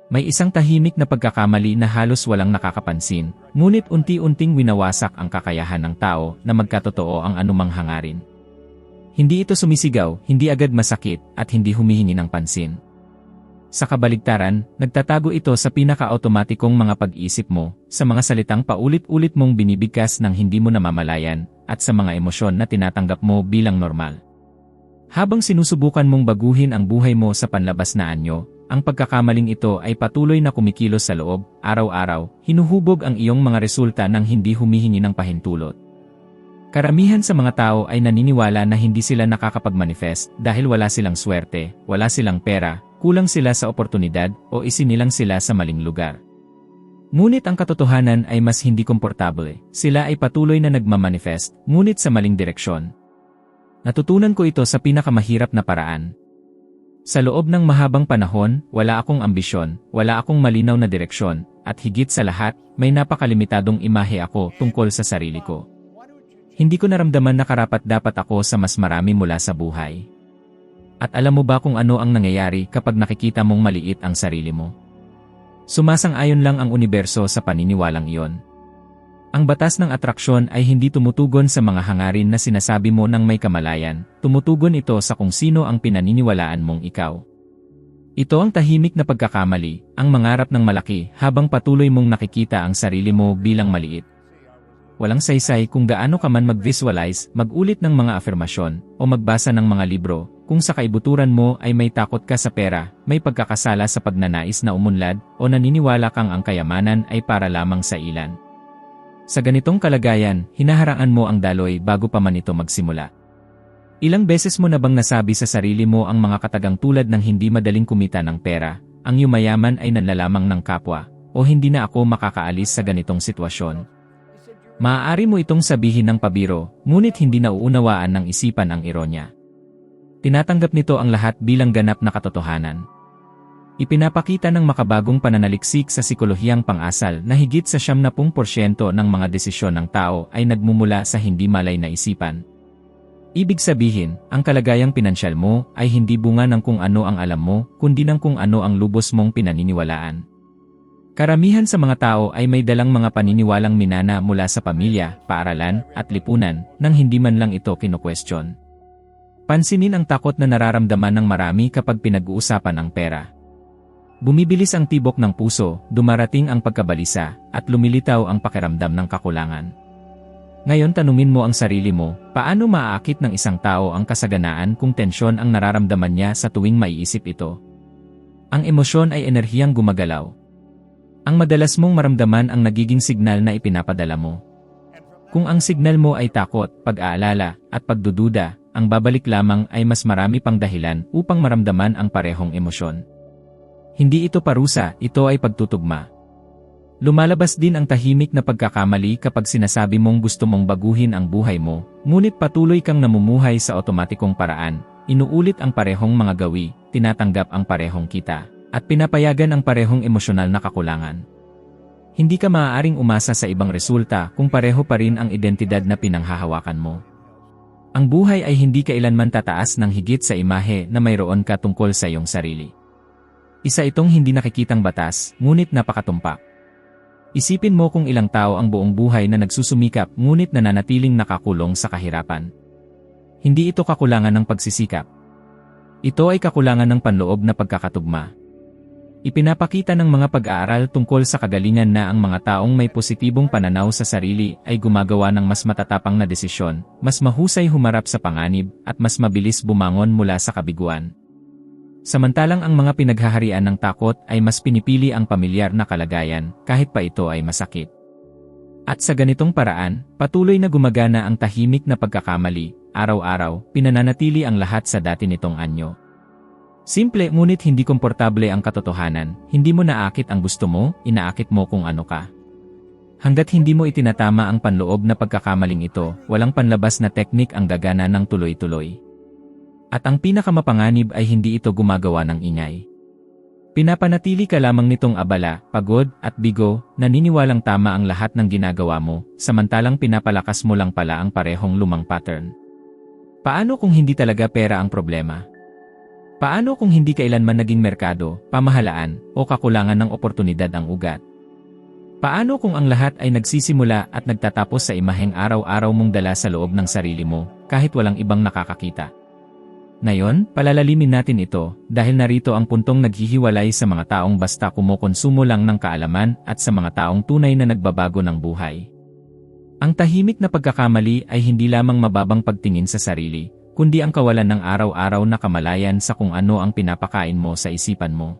May isang tahimik na pagkakamali na halos walang nakakapansin, ngunit unti-unting winawasak ang kakayahan ng tao na magkatotoo ang anumang hangarin. Hindi ito sumisigaw, hindi agad masakit, at hindi humihingi ng pansin. Sa kabaligtaran, nagtatago ito sa pinaka-automatikong mga pag-iisip mo, sa mga salitang paulit-ulit mong binibigkas ng hindi mo namamalayan, at sa mga emosyon na tinatanggap mo bilang normal. Habang sinusubukan mong baguhin ang buhay mo sa panlabas na anyo, ang pagkakamaling ito ay patuloy na kumikilos sa loob, araw-araw, hinuhubog ang iyong mga resulta ng hindi humihingi ng pahintulot. Karamihan sa mga tao ay naniniwala na hindi sila nakakapag-manifest dahil wala silang swerte, wala silang pera, kulang sila sa oportunidad, o isinilang sila sa maling lugar. Ngunit ang katotohanan ay mas hindi komportable. Sila ay patuloy na nagmamanifest, ngunit sa maling direksyon. Natutunan ko ito sa pinakamahirap na paraan. Sa loob ng mahabang panahon, wala akong ambisyon, wala akong malinaw na direksyon, at higit sa lahat, may napakalimitadong imahe ako tungkol sa sarili ko. Hindi ko naramdaman na karapat-dapat ako sa mas marami mula sa buhay. At alam mo ba kung ano ang nangyayari kapag nakikita mong maliit ang sarili mo? Sumasang-ayon lang ang universo sa paniniwalang iyon. Ang batas ng atraksyon ay hindi tumutugon sa mga hangarin na sinasabi mo ng may kamalayan, tumutugon ito sa kung sino ang pinaniniwalaan mong ikaw. Ito ang tahimik na pagkakamali, ang mangarap ng malaki habang patuloy mong nakikita ang sarili mo bilang maliit. Walang saysay kung gaano ka man mag-visualize, mag-ulit ng mga afirmasyon, o magbasa ng mga libro, kung sa kaibuturan mo ay may takot ka sa pera, may pagkakasala sa pagnanais na umunlad, o naniniwala kang ang kayamanan ay para lamang sa ilan. Sa ganitong kalagayan, hinaharaan mo ang daloy bago pa man ito magsimula. Ilang beses mo na bang nasabi sa sarili mo ang mga katagang tulad ng hindi madaling kumita ng pera, ang yumayaman ay nanlalamang ng kapwa, o hindi na ako makakaalis sa ganitong sitwasyon? Maaari mo itong sabihin ng pabiro, ngunit hindi nauunawaan ng isipan ang ironya. Tinatanggap nito ang lahat bilang ganap na katotohanan. Ipinapakita ng makabagong pananaliksik sa psikolohiyang pang-asal na higit sa 70% ng mga desisyon ng tao ay nagmumula sa hindi malay na isipan. Ibig sabihin, ang kalagayang pinansyal mo ay hindi bunga ng kung ano ang alam mo, kundi ng kung ano ang lubos mong pinaniniwalaan. Karamihan sa mga tao ay may dalang mga paniniwalang minana mula sa pamilya, paaralan, at lipunan, nang hindi man lang ito kino-question. Pansinin ang takot na nararamdaman ng marami kapag pinag-uusapan ang pera. Bumibilis ang tibok ng puso, dumarating ang pagkabalisa, at lumilitaw ang pakiramdam ng kakulangan. Ngayon tanungin mo ang sarili mo, paano maaakit ng isang tao ang kasaganaan kung tensyon ang nararamdaman niya sa tuwing maiisip ito? Ang emosyon ay enerhiyang gumagalaw. Ang madalas mong maramdaman ang nagiging signal na ipinapadala mo. Kung ang signal mo ay takot, pag-aalala, at pagdududa, ang babalik lamang ay mas marami pang dahilan upang maramdaman ang parehong emosyon. Hindi ito parusa, ito ay pagtutugma. Lumalabas din ang tahimik na pagkakamali kapag sinasabi mong gusto mong baguhin ang buhay mo, ngunit patuloy kang namumuhay sa otomatikong paraan, inuulit ang parehong mga gawi, tinatanggap ang parehong kita, at pinapayagan ang parehong emosyonal na kakulangan. Hindi ka maaaring umasa sa ibang resulta kung pareho pa rin ang identidad na pinanghahawakan mo. Ang buhay ay hindi kailanman tataas ng higit sa imahe na mayroon ka tungkol sa iyong sarili. Isa itong hindi nakikitang batas, ngunit napakatumpak. Isipin mo kung ilang tao ang buong buhay na nagsusumikap ngunit nananatiling nakakulong sa kahirapan. Hindi ito kakulangan ng pagsisikap. Ito ay kakulangan ng panloob na pagkakatugma. Ipinapakita ng mga pag-aaral tungkol sa kagalingan na ang mga taong may positibong pananaw sa sarili ay gumagawa ng mas matatapang na desisyon, mas mahusay humarap sa panganib, at mas mabilis bumangon mula sa kabiguan. Samantalang ang mga pinaghaharian ng takot ay mas pinipili ang pamilyar na kalagayan, kahit pa ito ay masakit. At sa ganitong paraan, patuloy na gumagana ang tahimik na pagkakamali, araw-araw, pinananatili ang lahat sa dati nitong anyo. Simple ngunit hindi komportable ang katotohanan, hindi mo naakit ang gusto mo, inaakit mo kung ano ka. Hanggat hindi mo itinatama ang panloob na pagkakamaling ito, walang panlabas na teknik ang gagana ng tuloy-tuloy. At ang pinakamapanganib ay hindi ito gumagawa ng ingay. Pinapanatili ka lamang nitong abala, pagod, at bigo, naniniwalang tama ang lahat ng ginagawa mo, samantalang pinapalakas mo lang pala ang parehong lumang pattern. Paano kung hindi talaga pera ang problema? Paano kung hindi kailanman naging merkado, pamahalaan, o kakulangan ng oportunidad ang ugat? Paano kung ang lahat ay nagsisimula at nagtatapos sa imaheng araw-araw mong dala sa loob ng sarili mo, kahit walang ibang nakakakita? Ngayon, palalalimin natin ito, dahil narito ang puntong naghihiwalay sa mga taong basta kumukonsumo lang ng kaalaman at sa mga taong tunay na nagbabago ng buhay. Ang tahimik na pagkakamali ay hindi lamang mababang pagtingin sa sarili, kundi ang kawalan ng araw-araw na kamalayan sa kung ano ang pinapakain mo sa isipan mo.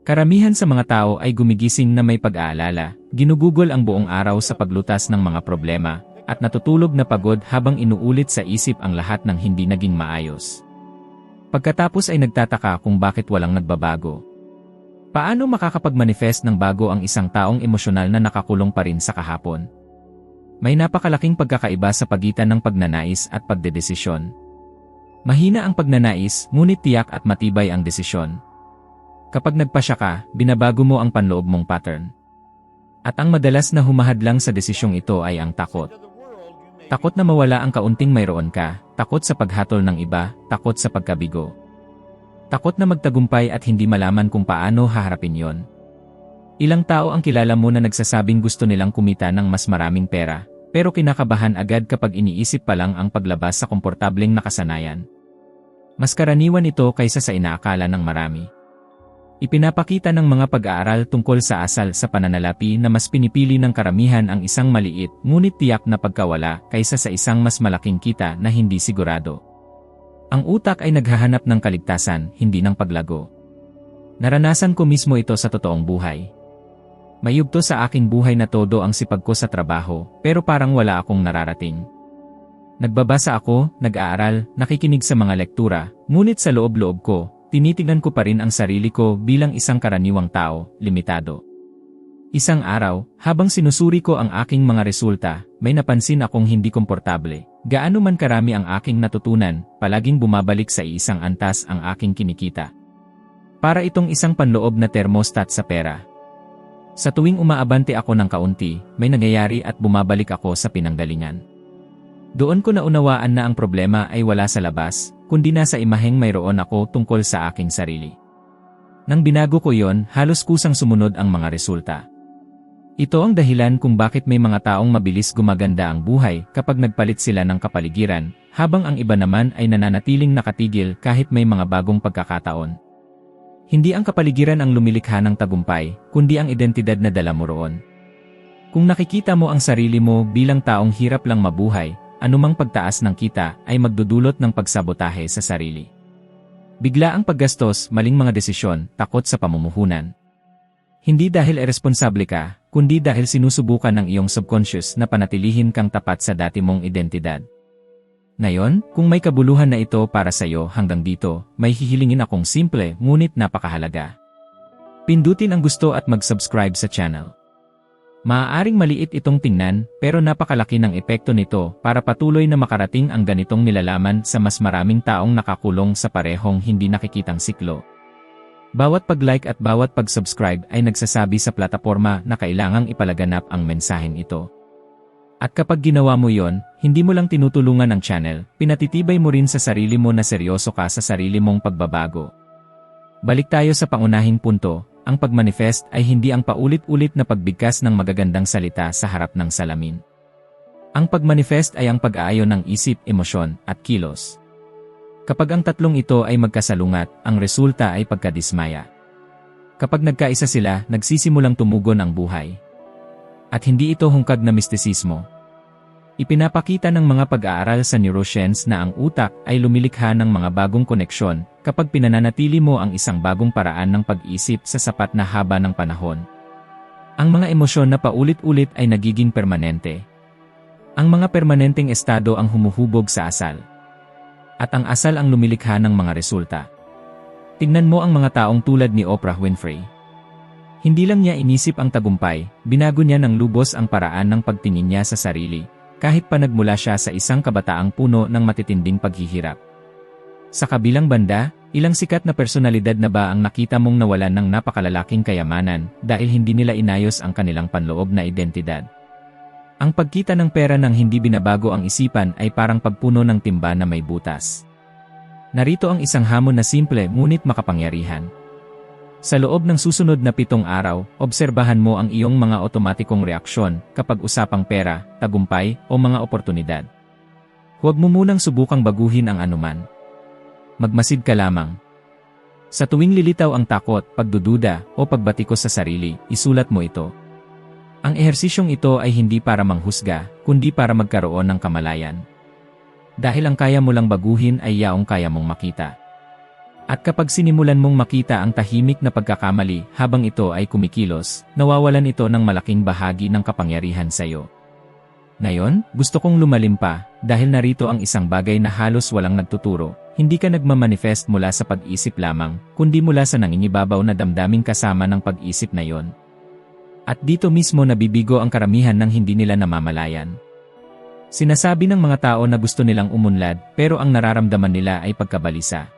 Karamihan sa mga tao ay gumigising na may pag-aalala, ginugugol ang buong araw sa paglutas ng mga problema, at natutulog na pagod habang inuulit sa isip ang lahat ng hindi naging maayos. Pagkatapos ay nagtataka kung bakit walang nagbabago. Paano makakapag-manifest ng bago ang isang taong emosyonal na nakakulong pa rin sa kahapon? May napakalaking pagkakaiba sa pagitan ng pagnanais at pagdedesisyon. Mahina ang pagnanais, ngunit tiyak at matibay ang desisyon. Kapag nagpasya ka, binabago mo ang panloob mong pattern. At ang madalas na humahadlang sa desisyong ito ay ang takot. Takot na mawala ang kaunting mayroon ka, takot sa paghatol ng iba, takot sa pagkabigo. Takot na magtagumpay at hindi malaman kung paano haharapin yon. Ilang tao ang kilala mo na nagsasabing gusto nilang kumita ng mas maraming pera, pero kinakabahan agad kapag iniisip pa lang ang paglabas sa komportableng nakasanayan. Mas karaniwan ito kaysa sa inaakala ng marami. Ipinapakita ng mga pag-aaral tungkol sa asal sa pananalapi na mas pinipili ng karamihan ang isang maliit ngunit tiyak na pagkawala kaysa sa isang mas malaking kita na hindi sigurado. Ang utak ay naghahanap ng kaligtasan, hindi ng paglago. Naranasan ko mismo ito sa totoong buhay. May yugto sa aking buhay na todo ang sipag ko sa trabaho, pero parang wala akong nararating. Nagbabasa ako, nag-aaral, nakikinig sa mga lektura, ngunit sa loob-loob ko, tinitignan ko pa rin ang sarili ko bilang isang karaniwang tao, limitado. Isang araw, habang sinusuri ko ang aking mga resulta, may napansin akong hindi komportable. Gaano man karami ang aking natutunan, palaging bumabalik sa iisang antas ang aking kinikita. Para itong isang panloob na thermostat sa pera. Sa tuwing umaabante ako ng kaunti, may nangyayari at bumabalik ako sa pinanggalingan. Doon ko naunawaan na ang problema ay wala sa labas, kundi nasa imaheng mayroon ako tungkol sa aking sarili. Nang binago ko yon, halos kusang sumunod ang mga resulta. Ito ang dahilan kung bakit may mga taong mabilis gumaganda ang buhay kapag nagpalit sila ng kapaligiran, habang ang iba naman ay nananatiling nakatigil kahit may mga bagong pagkakataon. Hindi ang kapaligiran ang lumilikha ng tagumpay, kundi ang identidad na dala mo roon. Kung nakikita mo ang sarili mo bilang taong hirap lang mabuhay, anumang pagtaas ng kita ay magdudulot ng pagsabotahe sa sarili. Bigla ang paggastos, maling mga desisyon, takot sa pamumuhunan. Hindi dahil irresponsable ka, kundi dahil sinusubukan ng iyong subconscious na panatilihin kang tapat sa dati mong identidad. Ngayon, kung may kabuluhan na ito para sa iyo hanggang dito, may hihilingin akong simple ngunit napakahalaga. Pindutin ang gusto at mag-subscribe sa channel. Maaaring maliit itong tingnan, pero napakalaki ng epekto nito para patuloy na makarating ang ganitong nilalaman sa mas maraming taong nakakulong sa parehong hindi nakikitang siklo. Bawat pag-like at bawat pag-subscribe ay nagsasabi sa plataporma na kailangang ipalaganap ang mensaheng ito. At kapag ginawa mo yon, hindi mo lang tinutulungan ang channel, pinatitibay mo rin sa sarili mo na seryoso ka sa sarili mong pagbabago. Balik tayo sa pangunahing punto. Ang pagmanifest ay hindi ang paulit-ulit na pagbigkas ng magagandang salita sa harap ng salamin. Ang pagmanifest ay ang pag-aayon ng isip, emosyon, at kilos. Kapag ang tatlong ito ay magkasalungat, ang resulta ay pagkadismaya. Kapag nagkaisa sila, nagsisimulang tumugon ang buhay. At hindi ito hungkag na mistisismo. Ipinapakita ng mga pag-aaral sa neuroscience na ang utak ay lumilikha ng mga bagong koneksyon kapag pinananatili mo ang isang bagong paraan ng pag-isip sa sapat na haba ng panahon. Ang mga emosyon na paulit-ulit ay nagiging permanente. Ang mga permanenteng estado ang humuhubog sa asal. At ang asal ang lumilikha ng mga resulta. Tingnan mo ang mga taong tulad ni Oprah Winfrey. Hindi lang niya inisip ang tagumpay, binago niya ng lubos ang paraan ng pagtingin niya sa sarili, kahit pa nagmula siya sa isang kabataang puno ng matitinding paghihirap. Sa kabilang banda, ilang sikat na personalidad na ba ang nakita mong nawalan ng napakalalaking kayamanan dahil hindi nila inayos ang kanilang panloob na identidad? Ang pagkita ng pera ng hindi binabago ang isipan ay parang pagpuno ng timba na may butas. Narito ang isang hamon na simple ngunit makapangyarihan. Sa loob ng susunod na 7 araw, obserbahan mo ang iyong mga otomatikong reaksyon kapag usapang pera, tagumpay, o mga oportunidad. Huwag mo munang subukang baguhin ang anuman. Magmasid ka lamang. Sa tuwing lilitaw ang takot, pagdududa, o pagbatikos sa sarili, isulat mo ito. Ang ehersisyong ito ay hindi para manghusga, kundi para magkaroon ng kamalayan. Dahil ang kaya mo lang baguhin ay yaong kaya mong makita. At kapag sinimulan mong makita ang tahimik na pagkakamali habang ito ay kumikilos, nawawalan ito ng malaking bahagi ng kapangyarihan sa iyo. Ngayon, gusto kong lumalim pa, dahil narito ang isang bagay na halos walang nagtuturo. Hindi ka nagmamanifest mula sa pag-isip lamang, kundi mula sa nangingibabaw na damdaming kasama ng pag-isip na yon. At dito mismo nabibigo ang karamihan ng hindi nila namamalayan. Sinasabi ng mga tao na gusto nilang umunlad, pero ang nararamdaman nila ay pagkabalisa.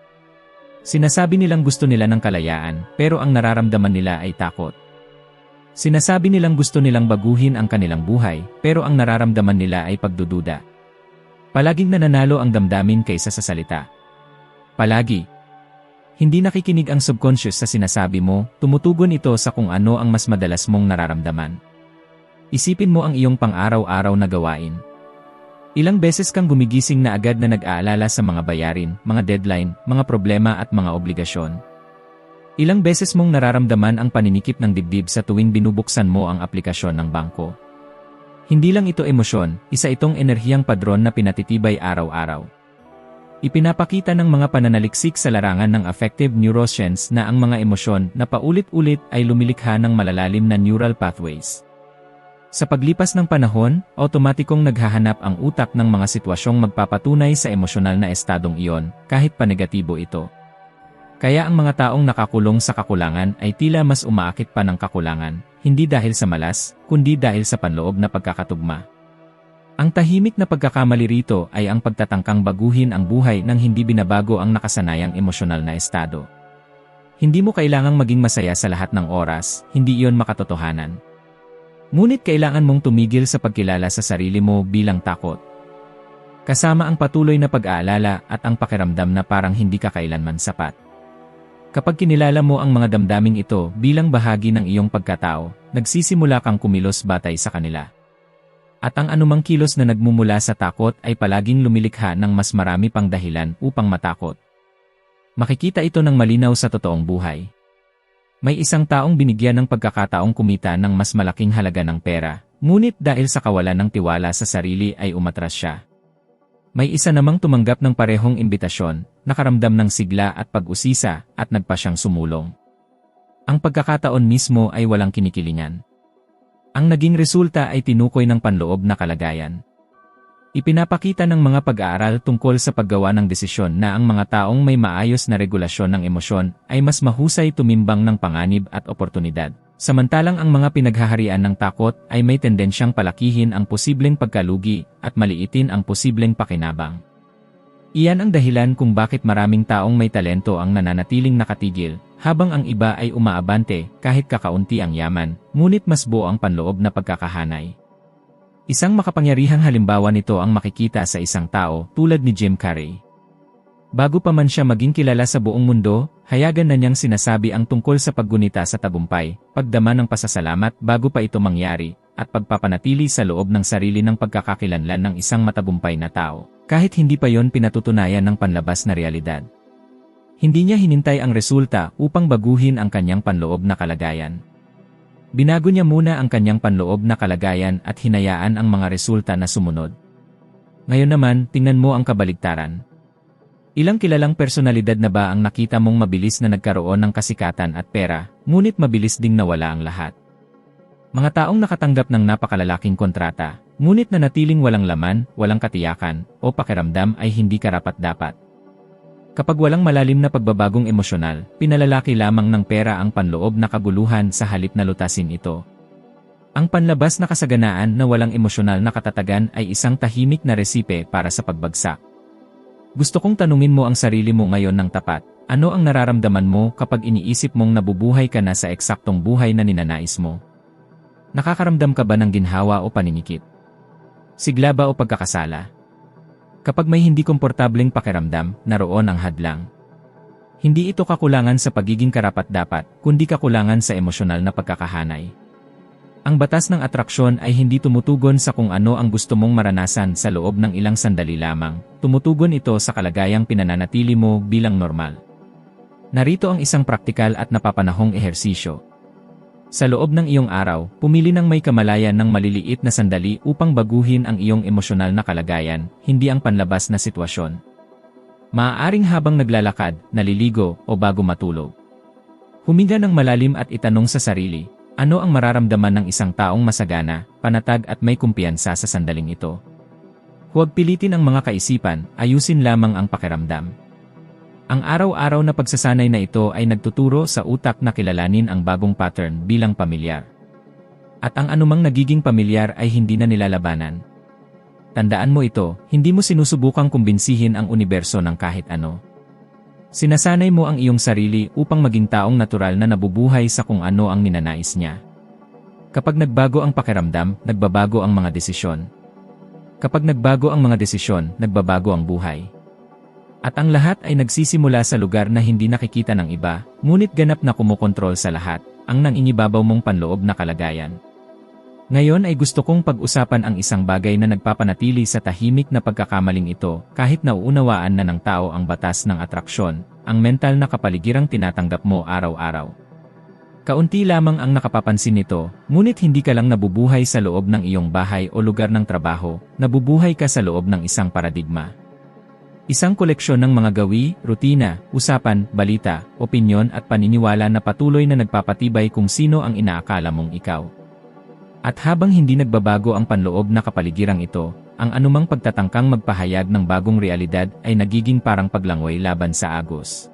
Sinasabi nilang gusto nila ng kalayaan, pero ang nararamdaman nila ay takot. Sinasabi nilang gusto nilang baguhin ang kanilang buhay, pero ang nararamdaman nila ay pagdududa. Palaging nananalo ang damdamin kaysa sa salita. Palagi. Hindi nakikinig ang subconscious sa sinasabi mo, tumutugon ito sa kung ano ang mas madalas mong nararamdaman. Isipin mo ang iyong pang-araw-araw na gawain. Ilang beses kang gumigising na agad na nag-aalala sa mga bayarin, mga deadline, mga problema at mga obligasyon. Ilang beses mong nararamdaman ang paninikip ng dibdib sa tuwing binubuksan mo ang aplikasyon ng bangko. Hindi lang ito emosyon, isa itong enerhiyang padron na pinatitibay araw-araw. Ipinapakita ng mga pananaliksik sa larangan ng affective neuroscience na ang mga emosyon na paulit-ulit ay lumilikha ng malalalim na neural pathways. Sa paglipas ng panahon, otomatikong naghahanap ang utak ng mga sitwasyong magpapatunay sa emosyonal na estadong iyon, kahit pa negatibo ito. Kaya ang mga taong nakakulong sa kakulangan ay tila mas umaakit pa ng kakulangan, hindi dahil sa malas, kundi dahil sa panloob na pagkakatugma. Ang tahimik na pagkakamali rito ay ang pagtatangkang baguhin ang buhay nang hindi binabago ang nakasanayang emosyonal na estado. Hindi mo kailangang maging masaya sa lahat ng oras, hindi iyon makatotohanan. Ngunit kailangan mong tumigil sa pagkilala sa sarili mo bilang takot. Kasama ang patuloy na pag-aalala at ang pakiramdam na parang hindi ka kailanman sapat. Kapag kinilala mo ang mga damdaming ito bilang bahagi ng iyong pagkatao, nagsisimula kang kumilos batay sa kanila. At ang anumang kilos na nagmumula sa takot ay palaging lumilikha ng mas marami pang dahilan upang matakot. Makikita ito ng malinaw sa totoong buhay. May isang taong binigyan ng pagkakataong kumita ng mas malaking halaga ng pera, ngunit dahil sa kawalan ng tiwala sa sarili ay umatras siya. May isa namang tumanggap ng parehong imbitasyon, nakaramdam ng sigla at pag-usisa at nagpa siyang sumulong. Ang pagkakataon mismo ay walang kinikilingan. Ang naging resulta ay tinukoy ng panloob na kalagayan. Ipinapakita ng mga pag-aaral tungkol sa paggawa ng desisyon na ang mga taong may maayos na regulasyon ng emosyon ay mas mahusay tumimbang ng panganib at oportunidad. Samantalang ang mga pinaghaharian ng takot ay may tendensyang palakihin ang posibleng pagkalugi at maliitin ang posibleng pakinabang. Iyan ang dahilan kung bakit maraming taong may talento ang nananatiling nakatigil, habang ang iba ay umaabante kahit kakaunti ang yaman, ngunit mas buo ang panloob na pagkakahanay. Isang makapangyarihang halimbawa nito ang makikita sa isang tao tulad ni Jim Carrey. Bago pa man siya maging kilala sa buong mundo, hayagan na niyang sinasabi ang tungkol sa paggunita sa tagumpay, pagdama ng pasasalamat bago pa ito mangyari, at pagpapanatili sa loob ng sarili ng pagkakakilanlan ng isang matagumpay na tao, kahit hindi pa yon pinatutunayan ng panlabas na realidad. Hindi niya hinintay ang resulta upang baguhin ang kanyang panloob na kalagayan. Binago niya muna ang kanyang panloob na kalagayan at hinayaan ang mga resulta na sumunod. Ngayon naman, tingnan mo ang kabaligtaran. Ilang kilalang personalidad na ba ang nakita mong mabilis na nagkaroon ng kasikatan at pera, ngunit mabilis ding nawala ang lahat? Mga taong nakatanggap ng napakalalaking kontrata, ngunit nanatiling walang laman, walang katiyakan, o pakiramdam ay hindi karapat-dapat. Kapag walang malalim na pagbabagong emosyonal, pinalalaki lamang ng pera ang panloob na kaguluhan sa halip na lutasin ito. Ang panlabas na kasaganaan na walang emosyonal na katatagan ay isang tahimik na resipe para sa pagbagsak. Gusto kong tanungin mo ang sarili mo ngayon ng tapat, ano ang nararamdaman mo kapag iniisip mong nabubuhay ka na sa eksaktong buhay na ninanais mo? Nakakaramdam ka ba ng ginhawa o paninikip? Sigla ba o pagkakasala? Kapag may hindi komportableng pakiramdam, naroon ang hadlang. Hindi ito kakulangan sa pagiging karapat-dapat, kundi kakulangan sa emosyonal na pagkakahanay. Ang batas ng atraksyon ay hindi tumutugon sa kung ano ang gusto mong maranasan sa loob ng ilang sandali lamang. Tumutugon ito sa kalagayang pinananatili mo bilang normal. Narito ang isang praktikal at napapanahong ehersisyo. Sa loob ng iyong araw, pumili ng may kamalayan ng maliliit na sandali upang baguhin ang iyong emosyonal na kalagayan, hindi ang panlabas na sitwasyon. Maaaring habang naglalakad, naliligo, o bago matulog. Huminga ng malalim at itanong sa sarili, ano ang mararamdaman ng isang taong masagana, panatag at may kumpiyansa sa sandaling ito? Huwag pilitin ang mga kaisipan, ayusin lamang ang pakiramdam. Ang araw-araw na pagsasanay na ito ay nagtuturo sa utak na kilalanin ang bagong pattern bilang pamilyar. At ang anumang nagiging pamilyar ay hindi na nilalabanan. Tandaan mo ito, hindi mo sinusubukang kumbinsihin ang universo ng kahit ano. Sinasanay mo ang iyong sarili upang maging taong natural na nabubuhay sa kung ano ang ninanais niya. Kapag nagbago ang pakiramdam, nagbabago ang mga desisyon. Kapag nagbago ang mga desisyon, nagbabago ang buhay. At ang lahat ay nagsisimula sa lugar na hindi nakikita ng iba, ngunit ganap na kumukontrol sa lahat, ang nangingibabaw mong panloob na kalagayan. Ngayon ay gusto kong pag-usapan ang isang bagay na nagpapanatili sa tahimik na pagkakamaling ito kahit nauunawaan na ng tao ang batas ng atraksyon, ang mental na kapaligirang tinatanggap mo araw-araw. Kaunti lamang ang nakapapansin nito, ngunit hindi ka lang nabubuhay sa loob ng iyong bahay o lugar ng trabaho, nabubuhay ka sa loob ng isang paradigma. Isang koleksyon ng mga gawi, rutina, usapan, balita, opinyon at paniniwala na patuloy na nagpapatibay kung sino ang inaakala mong ikaw. At habang hindi nagbabago ang panloob na kapaligirang ito, ang anumang pagtatangkang magpahayag ng bagong realidad ay nagiging parang paglangoy laban sa agos.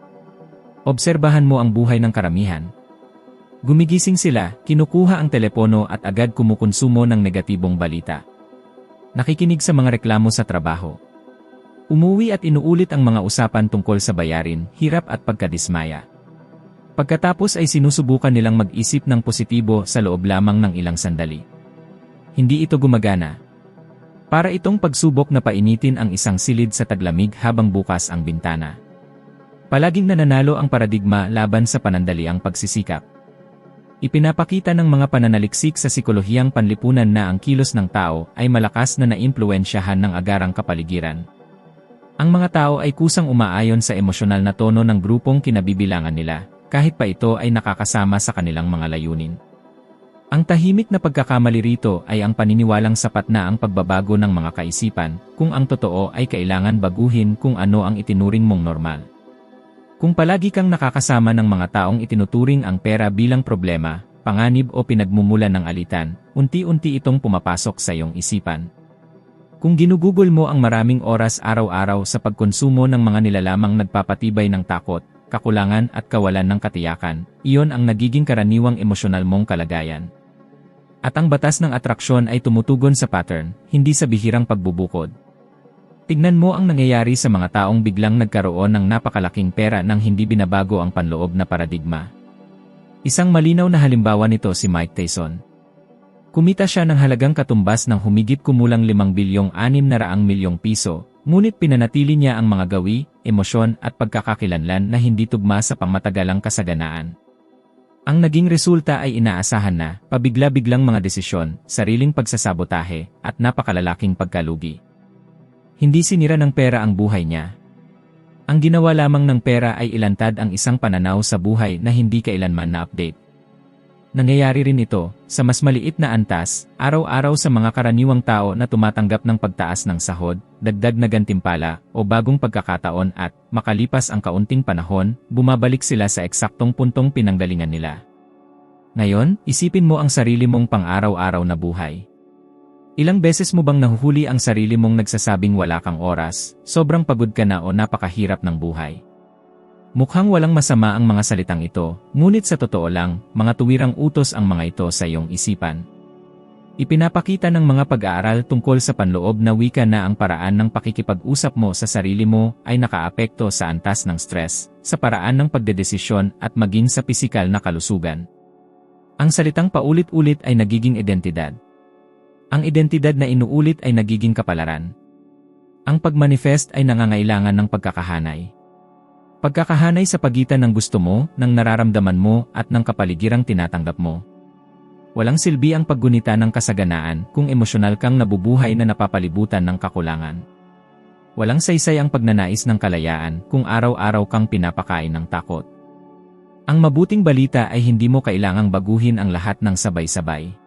Obserbahan mo ang buhay ng karamihan. Gumigising sila, kinukuha ang telepono at agad kumukonsumo ng negatibong balita. Nakikinig sa mga reklamo sa trabaho. Umuwi at inuulit ang mga usapan tungkol sa bayarin, hirap at pagkadismaya. Pagkatapos ay sinusubukan nilang mag-isip ng positibo sa loob lamang ng ilang sandali. Hindi ito gumagana. Para itong pagsubok na painitin ang isang silid sa taglamig habang bukas ang bintana. Palaging nananalo ang paradigma laban sa panandaliang pagsisikap. Ipinapakita ng mga pananaliksik sa psikolohiyang panlipunan na ang kilos ng tao ay malakas na naimpluwensyahan ng agarang kapaligiran. Ang mga tao ay kusang umaayon sa emosyonal na tono ng grupong kinabibilangan nila, kahit pa ito ay nakakasama sa kanilang mga layunin. Ang tahimik na pagkakamali rito ay ang paniniwalang sapat na ang pagbabago ng mga kaisipan, kung ang totoo ay kailangan baguhin kung ano ang itinuring mong normal. Kung palagi kang nakakasama ng mga taong itinuturing ang pera bilang problema, panganib o pinagmumulan ng alitan, unti-unti itong pumapasok sa iyong isipan. Kung ginugugol mo ang maraming oras araw-araw sa pagkonsumo ng mga nilalamang nagpapatibay ng takot, kakulangan at kawalan ng katiyakan, iyon ang nagiging karaniwang emosyonal mong kalagayan. At ang batas ng atraksyon ay tumutugon sa pattern, hindi sa bihirang pagbubukod. Tignan mo ang nangyayari sa mga taong biglang nagkaroon ng napakalaking pera nang hindi binabago ang panloob na paradigma. Isang malinaw na halimbawa nito si Mike Tyson. Kumita siya ng halagang katumbas ng humigit kumulang 5,600 milyong piso, ngunit pinanatili niya ang mga gawi, emosyon at pagkakakilanlan na hindi tugma sa pangmatagalang kasaganaan. Ang naging resulta ay inaasahan na, pabigla-biglang mga desisyon, sariling pagsasabotahe, at napakalalaking pagkalugi. Hindi sinira ng pera ang buhay niya. Ang ginawa lamang ng pera ay ilantad ang isang pananaw sa buhay na hindi kailanman na-update. Nangyayari rin ito, sa mas maliit na antas, araw-araw sa mga karaniwang tao na tumatanggap ng pagtaas ng sahod, dagdag na gantimpala, o bagong pagkakataon at, makalipas ang kaunting panahon, bumabalik sila sa eksaktong puntong pinanggalingan nila. Ngayon, isipin mo ang sarili mong pang-araw-araw na buhay. Ilang beses mo bang nahuhuli ang sarili mong nagsasabing wala kang oras, sobrang pagod ka na o napakahirap ng buhay? Mukhang walang masama ang mga salitang ito, ngunit sa totoo lang, mga tuwirang utos ang mga ito sa iyong isipan. Ipinapakita ng mga pag-aaral tungkol sa panloob na wika na ang paraan ng pakikipag-usap mo sa sarili mo ay nakaapekto sa antas ng stress, sa paraan ng pagdedesisyon at maging sa pisikal na kalusugan. Ang salitang paulit-ulit ay nagiging identidad. Ang identidad na inuulit ay nagiging kapalaran. Ang pagmanifest ay nangangailangan ng pagkakahanay. Pagkakahanay sa pagitan ng gusto mo, ng nararamdaman mo, at ng kapaligiran tinatanggap mo. Walang silbi ang paggunita ng kasaganaan kung emosyonal kang nabubuhay na napapalibutan ng kakulangan. Walang saysay ang pagnanais ng kalayaan kung araw-araw kang pinapakain ng takot. Ang mabuting balita ay hindi mo kailangang baguhin ang lahat ng sabay-sabay.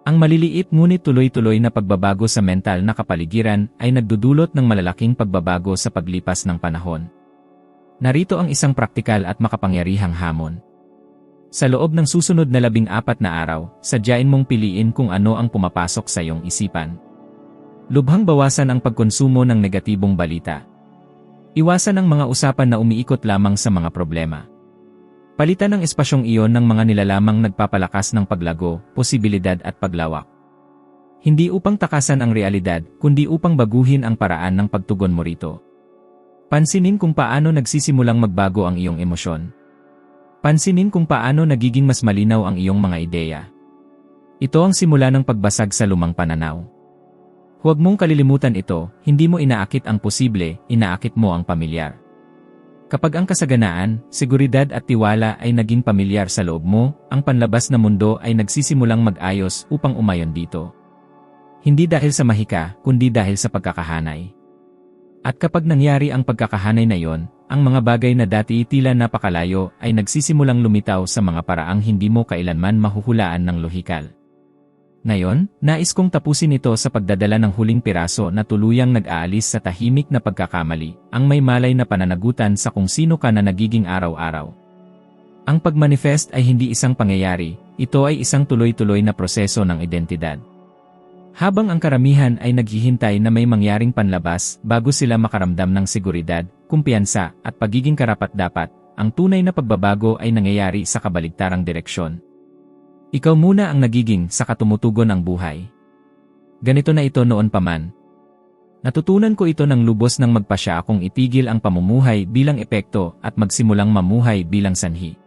Ang maliliit ngunit tuloy-tuloy na pagbabago sa mental na kapaligiran ay nagdudulot ng malalaking pagbabago sa paglipas ng panahon. Narito ang isang praktikal at makapangyarihang hamon. Sa loob ng susunod na 14 na araw, sadyain mong piliin kung ano ang pumapasok sa iyong isipan. Lubhang bawasan ang pagkonsumo ng negatibong balita. Iwasan ang mga usapan na umiikot lamang sa mga problema. Palitan ang espasyong iyon ng mga nilalamang nagpapalakas ng paglago, posibilidad at paglawak. Hindi upang takasan ang realidad, kundi upang baguhin ang paraan ng pagtugon mo rito. Pansinin kung paano nagsisimulang magbago ang iyong emosyon. Pansinin kung paano nagiging mas malinaw ang iyong mga ideya. Ito ang simula ng pagbasag sa lumang pananaw. Huwag mong kalilimutan ito, hindi mo inaakit ang posible, inaakit mo ang pamilyar. Kapag ang kasaganaan, seguridad at tiwala ay naging pamilyar sa loob mo, ang panlabas na mundo ay nagsisimulang mag-ayos upang umayon dito. Hindi dahil sa mahika, kundi dahil sa pagkakahanay. At kapag nangyari ang pagkakahanay na iyon, ang mga bagay na dati tila napakalayo ay nagsisimulang lumitaw sa mga paraang hindi mo kailanman mahuhulaan ng lohikal. Ngayon, nais kong tapusin ito sa pagdadala ng huling piraso na tuluyang nag-aalis sa tahimik na pagkakamali, ang may malay na pananagutan sa kung sino ka na nagiging araw-araw. Ang pagmanifest ay hindi isang pangyayari, ito ay isang tuloy-tuloy na proseso ng identidad. Habang ang karamihan ay naghihintay na may mangyaring panlabas bago sila makaramdam ng seguridad, kumpiyansa, at pagiging karapat-dapat, ang tunay na pagbabago ay nangyayari sa kabaligtarang direksyon. Ikaw muna ang nagiging sa katumutugon ang buhay. Ganito na ito noon pa man. Natutunan ko ito ng lubos nang magpasya akong itigil ang pamumuhay bilang epekto at magsimulang mamuhay bilang sanhi.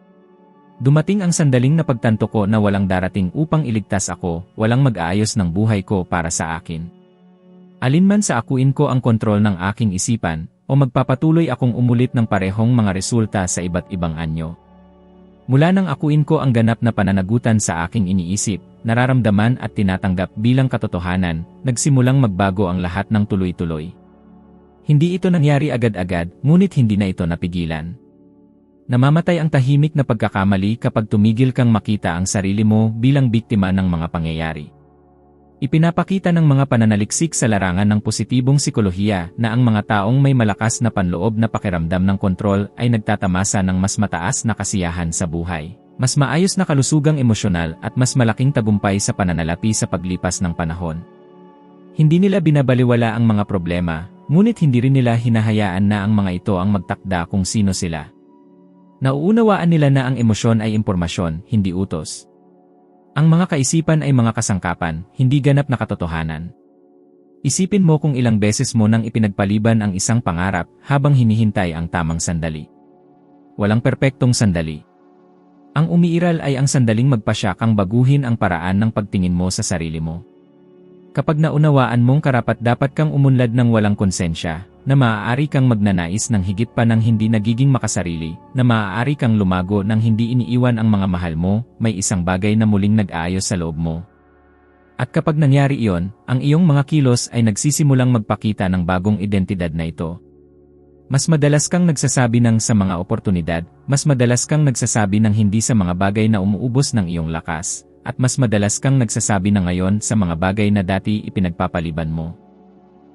Dumating ang sandaling na pagtanto ko na walang darating upang iligtas ako, walang mag-aayos ng buhay ko para sa akin. Alinman sa akuin ko ang kontrol ng aking isipan, o magpapatuloy akong umulit ng parehong mga resulta sa iba't ibang anyo. Mula nang akuin ko ang ganap na pananagutan sa aking iniisip, nararamdaman at tinatanggap bilang katotohanan, nagsimulang magbago ang lahat ng tuloy-tuloy. Hindi ito nangyari agad-agad, ngunit hindi na ito napigilan. Namamatay ang tahimik na pagkakamali kapag tumigil kang makita ang sarili mo bilang biktima ng mga pangyayari. Ipinapakita ng mga pananaliksik sa larangan ng positibong sikolohiya na ang mga taong may malakas na panloob na pakiramdam ng kontrol ay nagtatamasa ng mas mataas na kasiyahan sa buhay, mas maayos na kalusugang emosyonal at mas malaking tagumpay sa pananalapi sa paglipas ng panahon. Hindi nila binabaliwala ang mga problema, ngunit hindi rin nila hinahayaan na ang mga ito ang magtakda kung sino sila. Nauunawaan nila na ang emosyon ay impormasyon, hindi utos. Ang mga kaisipan ay mga kasangkapan, hindi ganap na katotohanan. Isipin mo kung ilang beses mo nang ipinagpaliban ang isang pangarap habang hinihintay ang tamang sandali. Walang perpektong sandali. Ang umiiral ay ang sandaling magpasya kang baguhin ang paraan ng pagtingin mo sa sarili mo. Kapag naunawaan mong karapat-dapat kang umunlad ng walang konsensya, na maaari kang magnanais ng higit pa ng hindi nagiging makasarili, na maaari kang lumago ng hindi iniiwan ang mga mahal mo, may isang bagay na muling nag-aayos sa loob mo. At kapag nangyari iyon, ang iyong mga kilos ay nagsisimulang magpakita ng bagong identidad na ito. Mas madalas kang nagsasabi ng sa mga oportunidad, mas madalas kang nagsasabi ng hindi sa mga bagay na umuubos ng iyong lakas, at mas madalas kang nagsasabi na ngayon sa mga bagay na dati ipinagpapaliban mo.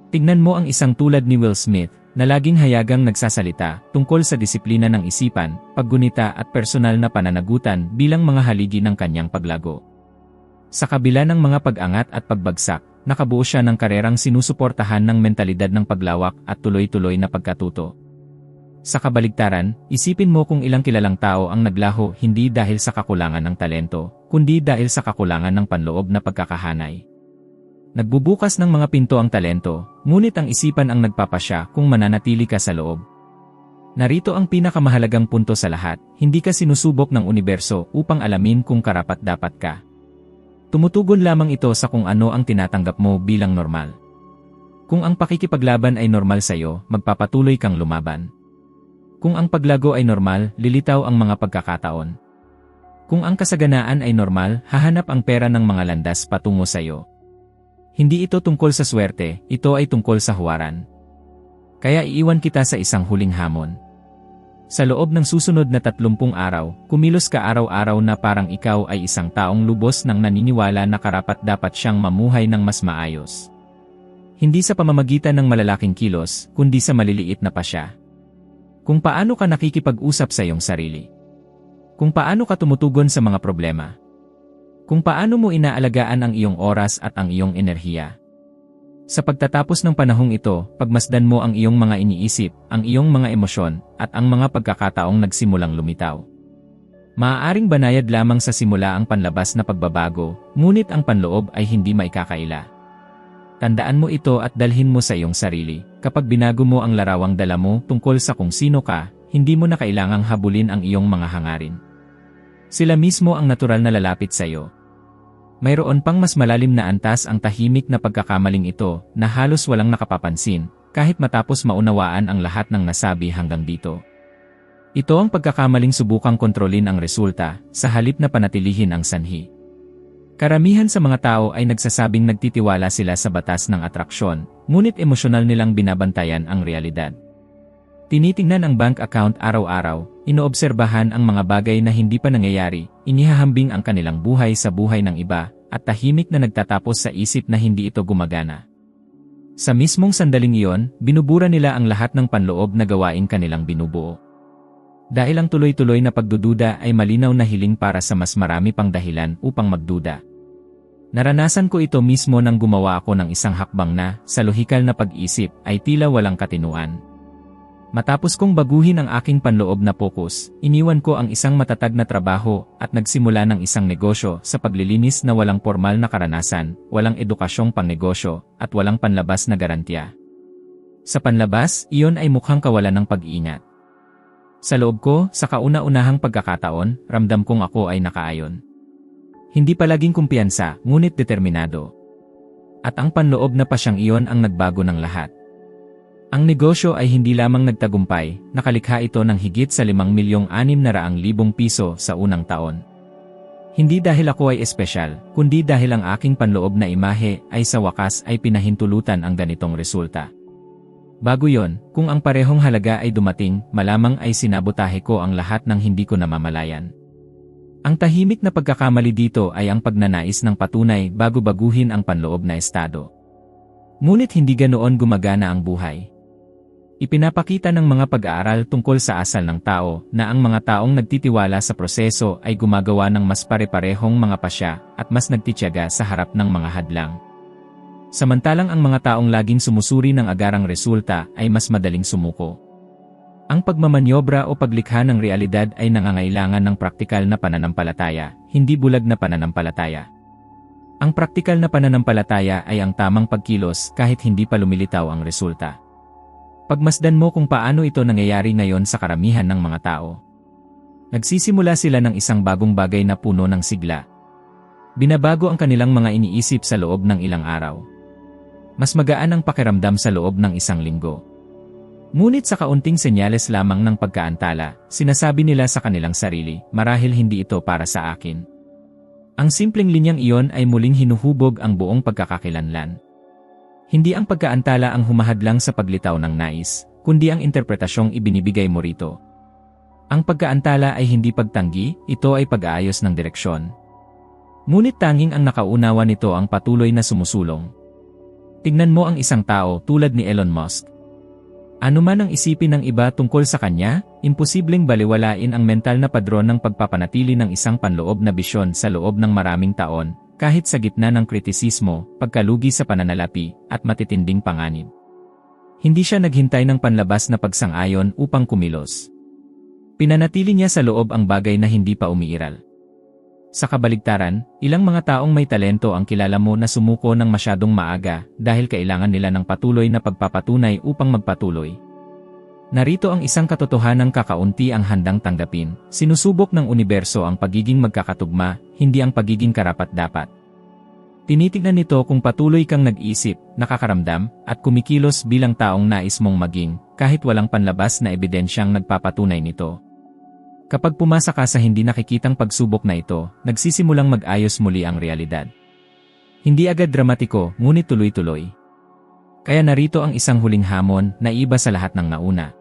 Tignan mo ang isang tulad ni Will Smith, na laging hayagang nagsasalita tungkol sa disiplina ng isipan, paggunita at personal na pananagutan bilang mga haligi ng kanyang paglago. Sa kabila ng mga pag-angat at pagbagsak, nakabuo siya ng karerang sinusuportahan ng mentalidad ng paglawak at tuloy-tuloy na pagkatuto. Sa kabaligtaran, isipin mo kung ilang kilalang tao ang naglaho hindi dahil sa kakulangan ng talento, kundi dahil sa kakulangan ng panloob na pagkakahanay. Nagbubukas ng mga pinto ang talento, ngunit ang isipan ang nagpapasya kung mananatili ka sa loob. Narito ang pinakamahalagang punto sa lahat, hindi ka sinusubok ng universo upang alamin kung karapat-dapat ka. Tumutugon lamang ito sa kung ano ang tinatanggap mo bilang normal. Kung ang pakikipaglaban ay normal sa'yo, magpapatuloy kang lumaban. Kung ang paglago ay normal, lilitaw ang mga pagkakataon. Kung ang kasaganaan ay normal, hahanap ang pera ng mga landas patungo sa'yo. Hindi ito tungkol sa swerte, ito ay tungkol sa huwaran. Kaya iiwan kita sa isang huling hamon. Sa loob ng susunod na 30 araw, kumilos ka araw-araw na parang ikaw ay isang taong lubos nang naniniwala na karapat-dapat siyang mamuhay ng mas maayos. Hindi sa pamamagitan ng malalaking kilos, kundi sa maliliit na pasya. Kung paano ka nakikipag-usap sa iyong sarili. Kung paano ka tumutugon sa mga problema. Kung paano mo inaalagaan ang iyong oras at ang iyong enerhiya. Sa pagtatapos ng panahong ito, pagmasdan mo ang iyong mga iniisip, ang iyong mga emosyon, at ang mga pagkakataong nagsimulang lumitaw. Maaaring banayad lamang sa simula ang panlabas na pagbabago, ngunit ang panloob ay hindi maikakaila. Tandaan mo ito at dalhin mo sa iyong sarili. Kapag binago mo ang larawang dala mo tungkol sa kung sino ka, hindi mo na kailangang habulin ang iyong mga hangarin. Sila mismo ang natural na lalapit sa iyo. Mayroon pang mas malalim na antas ang tahimik na pagkakamaling ito na halos walang nakapapansin, kahit matapos maunawaan ang lahat ng nasabi hanggang dito. Ito ang pagkakamaling subukang kontrolin ang resulta, sa halip na panatilihin ang sanhi. Karamihan sa mga tao ay nagsasabing nagtitiwala sila sa batas ng atraksyon, ngunit emosyonal nilang binabantayan ang realidad. Tinitingnan ang bank account araw-araw, inoobserbahan ang mga bagay na hindi pa nangyayari, inihahambing ang kanilang buhay sa buhay ng iba, at tahimik na nagtatapos sa isip na hindi ito gumagana. Sa mismong sandaling iyon, binubura nila ang lahat ng panloob na gawain kanilang binubuo. Dahil ang tuloy-tuloy na pagdududa ay malinaw na hiling para sa mas marami pang dahilan upang magduda. Naranasan ko ito mismo nang gumawa ako ng isang hakbang na, sa lohikal na pag-isip, ay tila walang katinuan. Matapos kong baguhin ang aking panloob na pokus, iniwan ko ang isang matatag na trabaho at nagsimula ng isang negosyo sa paglilinis na walang formal na karanasan, walang edukasyong pangnegosyo, at walang panlabas na garantiya. Sa panlabas, iyon ay mukhang kawalan ng pag-iingat. Sa loob ko, sa kauna-unahang pagkakataon, ramdam kong ako ay nakaayon. Hindi palaging kumpiyansa, ngunit determinado. At ang panloob na pasyang iyon ang nagbago ng lahat. Ang negosyo ay hindi lamang nagtagumpay, nakalikha ito ng higit sa 5,600,000 piso sa unang taon. Hindi dahil ako ay espesyal, kundi dahil ang aking panloob na imahe ay sa wakas ay pinahintulutan ang ganitong resulta. Bago yon, kung ang parehong halaga ay dumating, malamang ay sinabotahe ko ang lahat ng hindi ko namamalayan. Ang tahimik na pagkakamali dito ay ang pagnanais ng patunay bago baguhin ang panloob na estado. Ngunit hindi ganoon gumagana ang buhay. Ipinapakita ng mga pag-aaral tungkol sa asal ng tao na ang mga taong nagtitiwala sa proseso ay gumagawa ng mas pare-parehong mga pasya at mas nagtitiyaga sa harap ng mga hadlang. Samantalang ang mga taong laging sumusuri ng agarang resulta ay mas madaling sumuko. Ang pagmamanyobra o paglikha ng realidad ay nangangailangan ng praktikal na pananampalataya, hindi bulag na pananampalataya. Ang praktikal na pananampalataya ay ang tamang pagkilos kahit hindi pa lumilitaw ang resulta. Pagmasdan mo kung paano ito nangyayari ngayon sa karamihan ng mga tao. Nagsisimula sila ng isang bagong bagay na puno ng sigla. Binabago ang kanilang mga iniisip sa loob ng ilang araw. Mas magaan ang pakiramdam sa loob ng isang linggo. Ngunit sa kaunting senyales lamang ng pagkaantala, sinasabi nila sa kanilang sarili, marahil hindi ito para sa akin. Ang simpleng linyang iyon ay muling hinuhubog ang buong pagkakakilanlan. Hindi ang pagkaantala ang humahadlang sa paglitaw ng nais, kundi ang interpretasyong ibinibigay mo rito. Ang pagkaantala ay hindi pagtanggi, ito ay pag-aayos ng direksyon. Ngunit tanging ang nakaunawa nito ang patuloy na sumusulong. Tingnan mo ang isang tao tulad ni Elon Musk. Ano man ang isipin ng iba tungkol sa kanya, imposibleng baliwalain ang mental na padron ng pagpapanatili ng isang panloob na bisyon sa loob ng maraming taon, kahit sa gitna ng kritisismo, pagkalugi sa pananalapi, at matitinding panganib. Hindi siya naghintay ng panlabas na pagsang-ayon upang kumilos. Pinanatili niya sa loob ang bagay na hindi pa umiiral. Sa kabaligtaran, ilang mga taong may talento ang kilala mo na sumuko ng masyadong maaga dahil kailangan nila ng patuloy na pagpapatunay upang magpatuloy. Narito ang isang katotohanang kakaunti ang handang tanggapin, sinusubok ng universo ang pagiging magkakatugma, hindi ang pagiging karapat-dapat. Tinitignan nito kung patuloy kang nag-isip, nakakaramdam, at kumikilos bilang taong nais mong maging, kahit walang panlabas na ebidensyang nagpapatunay nito. Kapag pumasa ka sa hindi nakikitang pagsubok na ito, nagsisimulang mag-ayos muli ang realidad. Hindi agad dramatiko, ngunit tuloy-tuloy. Kaya narito ang isang huling hamon na iba sa lahat ng nauna.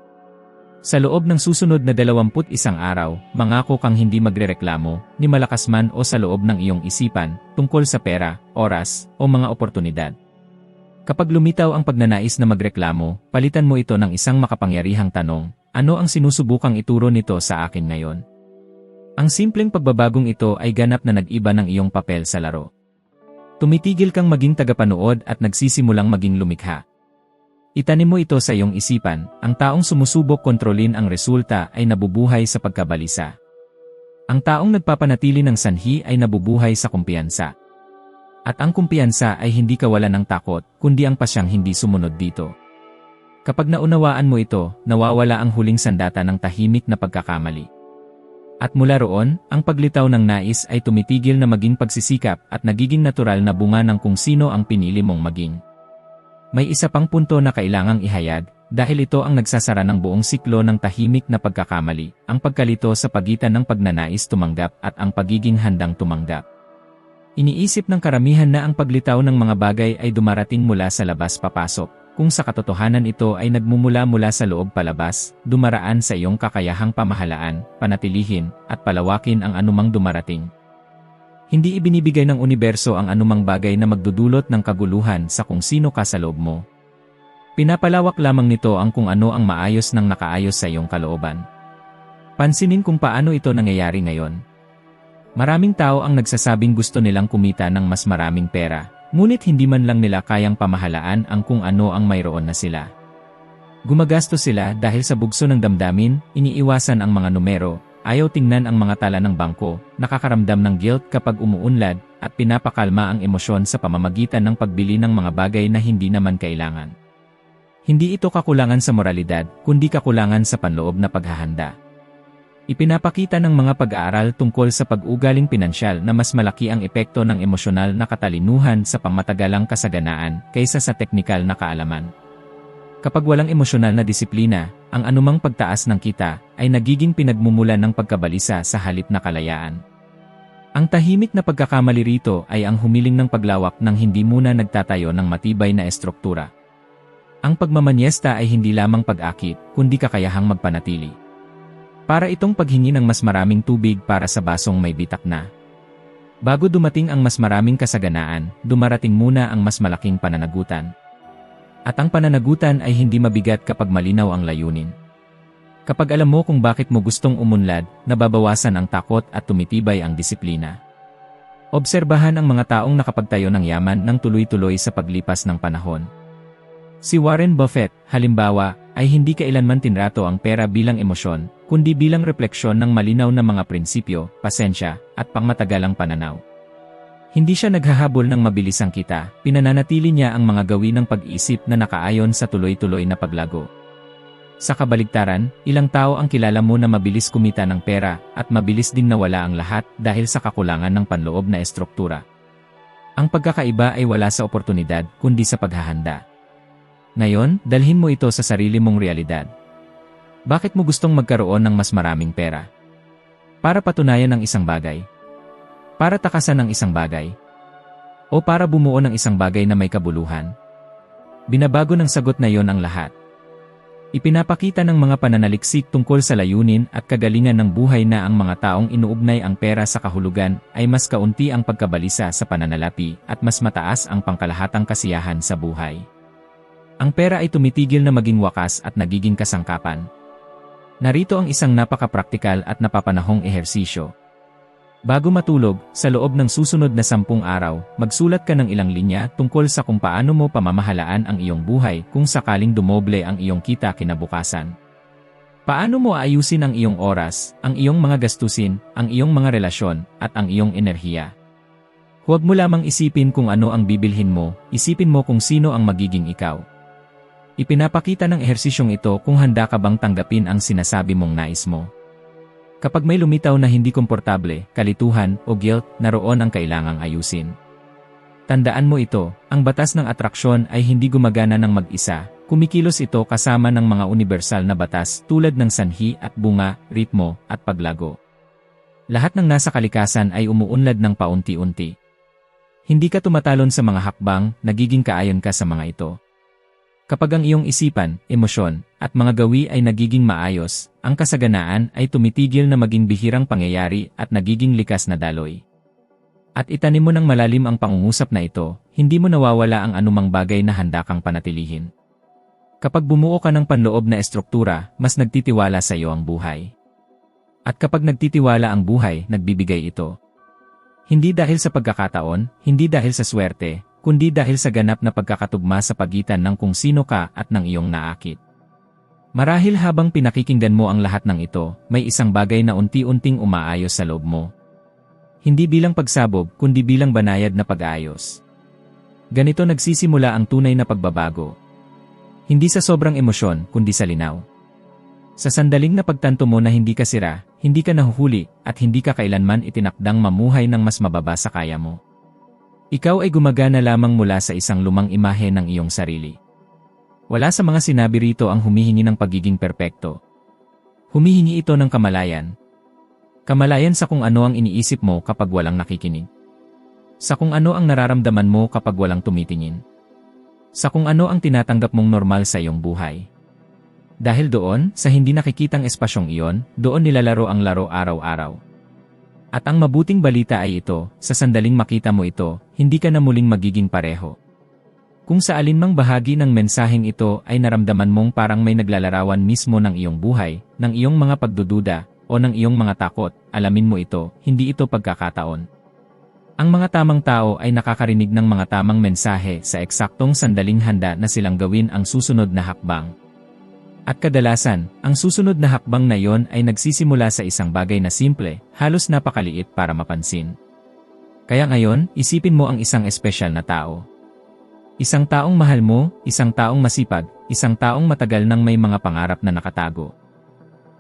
Sa loob ng susunod na 21 araw, mangako kang hindi magrereklamo, ni malakas man o sa loob ng iyong isipan, tungkol sa pera, oras, o mga oportunidad. Kapag lumitaw ang pagnanais na magreklamo, palitan mo ito ng isang makapangyarihang tanong, ano ang sinusubukang ituro nito sa akin ngayon? Ang simpleng pagbabagong ito ay ganap na nag-iba ng iyong papel sa laro. Tumitigil kang maging tagapanood at nagsisimulang maging lumikha. Itanim mo ito sa iyong isipan, ang taong sumusubok kontrolin ang resulta ay nabubuhay sa pagkabalisa. Ang taong nagpapanatili ng sanhi ay nabubuhay sa kumpiyansa. At ang kumpiyansa ay hindi kawalan ng takot, kundi ang pasyang hindi sumunod dito. Kapag naunawaan mo ito, nawawala ang huling sandata ng tahimik na pagkakamali. At mula roon, ang paglitaw ng nais ay tumitigil na maging pagsisikap at nagiging natural na bunga ng kung sino ang pinili mong maging. May isa pang punto na kailangang ihayag, dahil ito ang nagsasara ng buong siklo ng tahimik na pagkakamali, ang pagkalito sa pagitan ng pagnanais tumanggap at ang pagiging handang tumanggap. Iniisip ng karamihan na ang paglitaw ng mga bagay ay dumarating mula sa labas papasok, kung sa katotohanan ito ay nagmumula mula sa loob palabas, dumaraan sa iyong kakayahang pamahalaan, panatilihin, at palawakin ang anumang dumarating. Hindi ibinibigay ng universo ang anumang bagay na magdudulot ng kaguluhan sa kung sino ka sa loob mo. Pinapalawak lamang nito ang kung ano ang maayos ng nakaayos sa iyong kalooban. Pansinin kung paano ito nangyayari ngayon. Maraming tao ang nagsasabing gusto nilang kumita ng mas maraming pera, ngunit hindi man lang nila kayang pamahalaan ang kung ano ang mayroon na sila. Gumagastos sila dahil sa bugso ng damdamin, iniiwasan ang mga numero, ayaw tingnan ang mga tala ng bangko, nakakaramdam ng guilt kapag umuunlad, at pinapakalma ang emosyon sa pamamagitan ng pagbili ng mga bagay na hindi naman kailangan. Hindi ito kakulangan sa moralidad, kundi kakulangan sa panloob na paghahanda. Ipinapakita ng mga pag-aaral tungkol sa pag-ugaling pinansyal na mas malaki ang epekto ng emosyonal na katalinuhan sa pangmatagalang kasaganaan kaysa sa teknikal na kaalaman. Kapag walang emosyonal na disiplina, ang anumang pagtaas ng kita ay nagiging pinagmumulan ng pagkabalisa sa halip na kalayaan. Ang tahimik na pagkakamali rito ay ang humiling ng paglawak ng hindi muna nagtatayo ng matibay na estruktura. Ang pagmamanyesta ay hindi lamang pag-akit, kundi kakayahang magpanatili. Para itong paghingi ng mas maraming tubig para sa basong may bitak na. Bago dumating ang mas maraming kasaganaan, dumarating muna ang mas malaking pananagutan. At ang pananagutan ay hindi mabigat kapag malinaw ang layunin. Kapag alam mo kung bakit mo gustong umunlad, nababawasan ang takot at tumitibay ang disiplina. Obserbahan ang mga taong nakapagtayo ng yaman ng tuloy-tuloy sa paglipas ng panahon. Si Warren Buffett, halimbawa, ay hindi kailanman tinrato ang pera bilang emosyon, kundi bilang refleksyon ng malinaw na mga prinsipyo, pasensya, at pangmatagalang pananaw. Hindi siya naghahabol ng mabilisang kita, pinananatili niya ang mga gawin ng pag-iisip na nakaayon sa tuloy-tuloy na paglago. Sa kabaligtaran, ilang tao ang kilala mo na mabilis kumita ng pera at mabilis din nawala ang lahat dahil sa kakulangan ng panloob na estruktura. Ang pagkakaiba ay wala sa oportunidad kundi sa paghahanda. Ngayon, dalhin mo ito sa sarili mong realidad. Bakit mo gustong magkaroon ng mas maraming pera? Para patunayan ng isang bagay? Para takasan ng isang bagay? O para bumuo ng isang bagay na may kabuluhan? Binabago ng sagot na yon ang lahat. Ipinapakita ng mga pananaliksik tungkol sa layunin at kagalingan ng buhay na ang mga taong inuugnay ang pera sa kahulugan ay mas kaunti ang pagkabalisa sa pananalapi at mas mataas ang pangkalahatang kasiyahan sa buhay. Ang pera ay tumitigil na maging wakas at nagiging kasangkapan. Narito ang isang napaka-praktikal at napapanahong ehersisyo. Bago matulog, sa loob ng susunod na 10 araw, magsulat ka ng ilang linya tungkol sa kung paano mo pamamahalaan ang iyong buhay kung sakaling dumoble ang iyong kita kinabukasan. Paano mo aayusin ang iyong oras, ang iyong mga gastusin, ang iyong mga relasyon, at ang iyong enerhiya. Huwag mo lamang isipin kung ano ang bibilhin mo, isipin mo kung sino ang magiging ikaw. Ipinapakita ng ehersisyong ito kung handa ka bang tanggapin ang sinasabi mong nais mo. Kapag may lumitaw na hindi komportable, kalituhan, o guilt, naroon ang kailangang ayusin. Tandaan mo ito, ang batas ng atraksyon ay hindi gumagana ng mag-isa, kumikilos ito kasama ng mga universal na batas tulad ng sanhi at bunga, ritmo, at paglago. Lahat ng nasa kalikasan ay umuunlad ng paunti-unti. Hindi ka tumatalon sa mga hakbang, nagiging kaayon ka sa mga ito. Kapag ang iyong isipan, emosyon, at mga gawi ay nagiging maayos, ang kasaganaan ay tumitigil na maging bihirang pangyayari at nagiging likas na daloy. At itanim mo ng malalim ang pangungusap na ito, hindi mo nawawala ang anumang bagay na handa kang panatilihin. Kapag bumuo ka ng panloob na estruktura, mas nagtitiwala sa iyo ang buhay. At kapag nagtitiwala ang buhay, nagbibigay ito. Hindi dahil sa pagkakataon, hindi dahil sa swerte, kundi dahil sa ganap na pagkakatugma sa pagitan ng kung sino ka at ng iyong naakit. Marahil habang pinakikinggan mo ang lahat ng ito, may isang bagay na unti-unting umaayos sa loob mo. Hindi bilang pagsabog, kundi bilang banayad na pag-aayos. Ganito nagsisimula ang tunay na pagbabago. Hindi sa sobrang emosyon, kundi sa linaw. Sa sandaling na pagtanto mo na hindi ka sira, hindi ka nahuhuli, at hindi ka kailanman itinakdang mamuhay ng mas mababa sa kaya mo. Ikaw ay gumagana lamang mula sa isang lumang imahe ng iyong sarili. Wala sa mga sinabi rito ang humihingi ng pagiging perpekto. Humihingi ito ng kamalayan. Kamalayan sa kung ano ang iniisip mo kapag walang nakikinig. Sa kung ano ang nararamdaman mo kapag walang tumitingin. Sa kung ano ang tinatanggap mong normal sa iyong buhay. Dahil doon, sa hindi nakikitang espasyong iyon, doon nilalaro ang laro araw-araw. At ang mabuting balita ay ito, sa sandaling makita mo ito, hindi ka na muling magiging pareho. Kung sa alinmang bahagi ng mensaheng ito ay naramdaman mong parang may naglalarawan mismo ng iyong buhay, ng iyong mga pagdududa, o ng iyong mga takot, alamin mo ito, hindi ito pagkakataon. Ang mga tamang tao ay nakakarinig ng mga tamang mensahe sa eksaktong sandaling handa na silang gawin ang susunod na hakbang. At kadalasan, ang susunod na hakbang na iyon ay nagsisimula sa isang bagay na simple, halos napakaliit para mapansin. Kaya ngayon, isipin mo ang isang espesyal na tao. Isang taong mahal mo, isang taong masipag, isang taong matagal nang may mga pangarap na nakatago.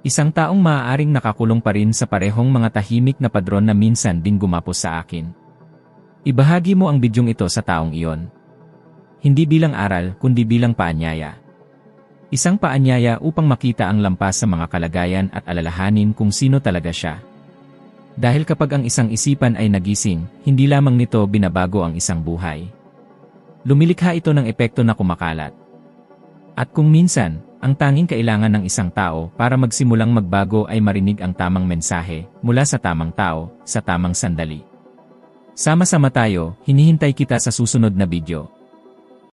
Isang taong maaaring nakakulong pa rin sa parehong mga tahimik na padron na minsan din gumapos sa akin. Ibahagi mo ang bidyong ito sa taong iyon. Hindi bilang aral, kundi bilang paanyaya. Isang paanyaya upang makita ang lampas sa mga kalagayan at alalahanin kung sino talaga siya. Dahil kapag ang isang isipan ay nagising, hindi lamang nito binabago ang isang buhay. Lumilikha ito ng epekto na kumakalat. At kung minsan, ang tanging kailangan ng isang tao para magsimulang magbago ay marinig ang tamang mensahe mula sa tamang tao, sa tamang sandali. Sama-sama tayo, hinihintay kita sa susunod na video.